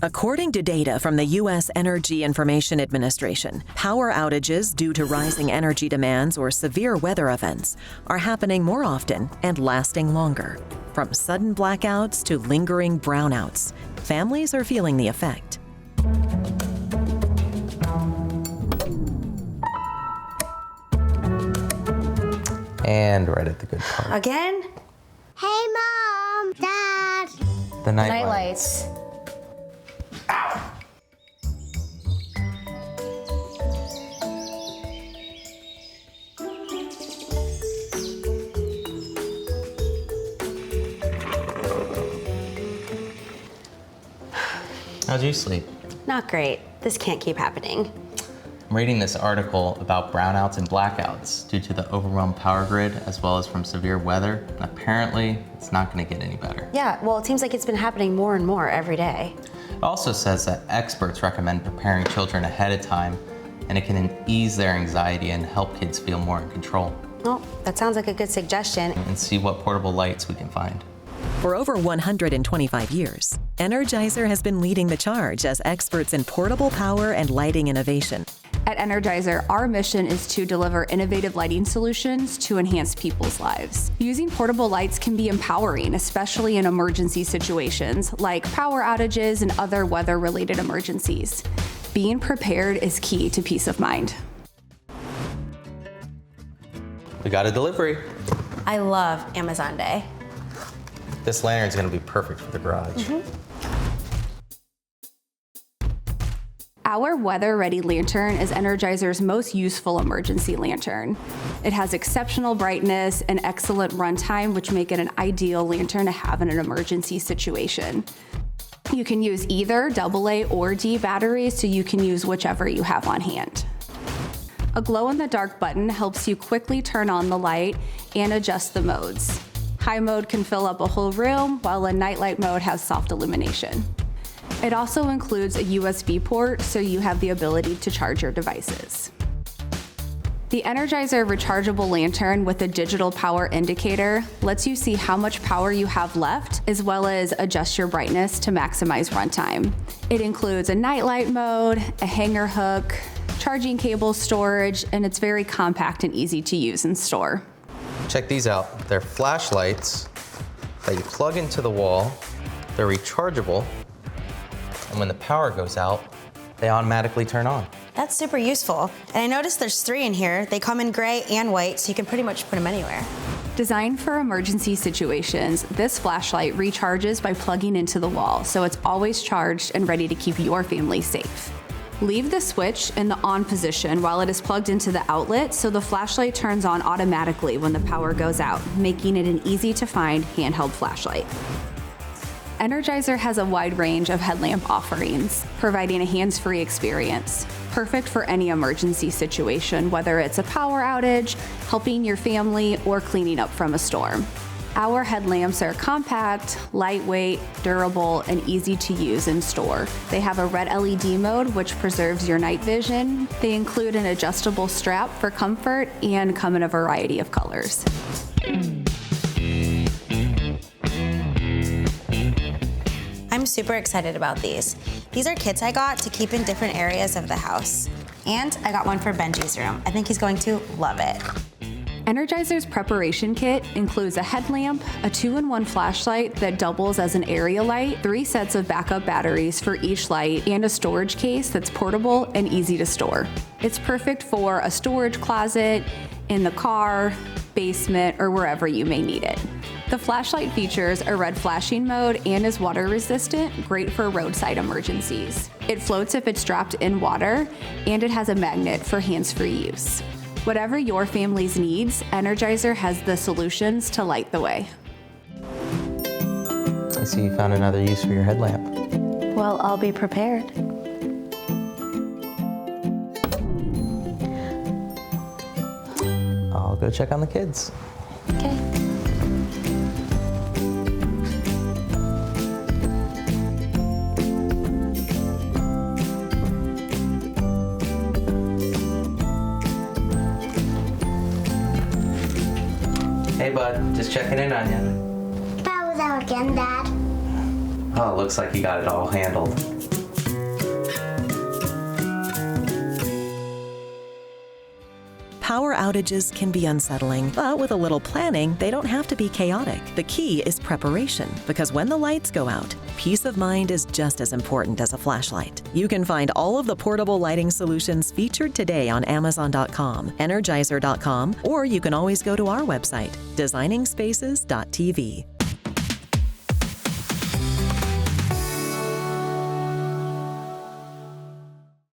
According to data from the U.S. Energy Information Administration, power outages due to rising energy demands or severe weather events are happening more often and lasting longer. From sudden blackouts to lingering brownouts, families are feeling the effect. And right at the good part. Again? Hey, Mom, Dad. The Night lights. How'd you sleep? Not great. This can't keep happening. I'm reading this article about brownouts and blackouts due to the overwhelmed power grid as well as from severe weather. And apparently, it's not going to get any better. Yeah, well, it seems like it's been happening more and more every day. It also says that experts recommend preparing children ahead of time, and it can ease their anxiety and help kids feel more in control. Well, that sounds like a good suggestion. And see what portable lights we can find. For over 125 years, Energizer has been leading the charge as experts in portable power and lighting innovation. At Energizer, our mission is to deliver innovative lighting solutions to enhance people's lives. Using portable lights can be empowering, especially in emergency situations like power outages and other weather-related emergencies. Being prepared is key to peace of mind. We got a delivery. I love Amazon Day. This lantern's gonna be perfect for the garage. Our weather-ready lantern is Energizer's most useful emergency lantern. It has exceptional brightness and excellent runtime, which make it an ideal lantern to have in an emergency situation. You can use either AA or D batteries, so you can use whichever you have on hand. A glow-in-the-dark button helps you quickly turn on the light and adjust the modes. High mode can fill up a whole room, while a nightlight mode has soft illumination. It also includes a USB port, so you have the ability to charge your devices. The Energizer rechargeable lantern with a digital power indicator lets you see how much power you have left, as well as adjust your brightness to maximize runtime. It includes a nightlight mode, a hanger hook, charging cable storage, and it's very compact and easy to use and store. Check these out. They're flashlights that you plug into the wall. They're rechargeable. And when the power goes out, they automatically turn on. That's super useful. And I noticed there's 3 in here. They come in gray and white, so you can pretty much put them anywhere. Designed for emergency situations, this flashlight recharges by plugging into the wall, so it's always charged and ready to keep your family safe. Leave the switch in the on position while it is plugged into the outlet, so the flashlight turns on automatically when the power goes out, making it an easy-to-find handheld flashlight. Energizer has a wide range of headlamp offerings, providing a hands-free experience, perfect for any emergency situation, whether it's a power outage, helping your family, or cleaning up from a storm. Our headlamps are compact, lightweight, durable, and easy to use and store. They have a red LED mode, which preserves your night vision. They include an adjustable strap for comfort and come in a variety of colors. I'm super excited about these. These are kits I got to keep in different areas of the house. And I got one for Benji's room. I think he's going to love it. Energizer's preparation kit includes a headlamp, a 2-in-1 flashlight that doubles as an area light, 3 sets of backup batteries for each light, and a storage case that's portable and easy to store. It's perfect for a storage closet, in the car, basement, or wherever you may need it. The flashlight features a red flashing mode and is water resistant, great for roadside emergencies. It floats if it's dropped in water, and it has a magnet for hands-free use. Whatever your family's needs, Energizer has the solutions to light the way. I see you found another use for your headlamp. Well, I'll be prepared. I'll go check on the kids. Okay. Hey bud, just checking in on you. That was out again, Dad. Oh, it looks like you got it all handled. outages can be unsettling, but with a little planning, they don't have to be chaotic. The key is preparation, because when the lights go out, peace of mind is just as important as a flashlight. You can find all of the portable lighting solutions featured today on Amazon.com, Energizer.com, or you can always go to our website, designingspaces.tv.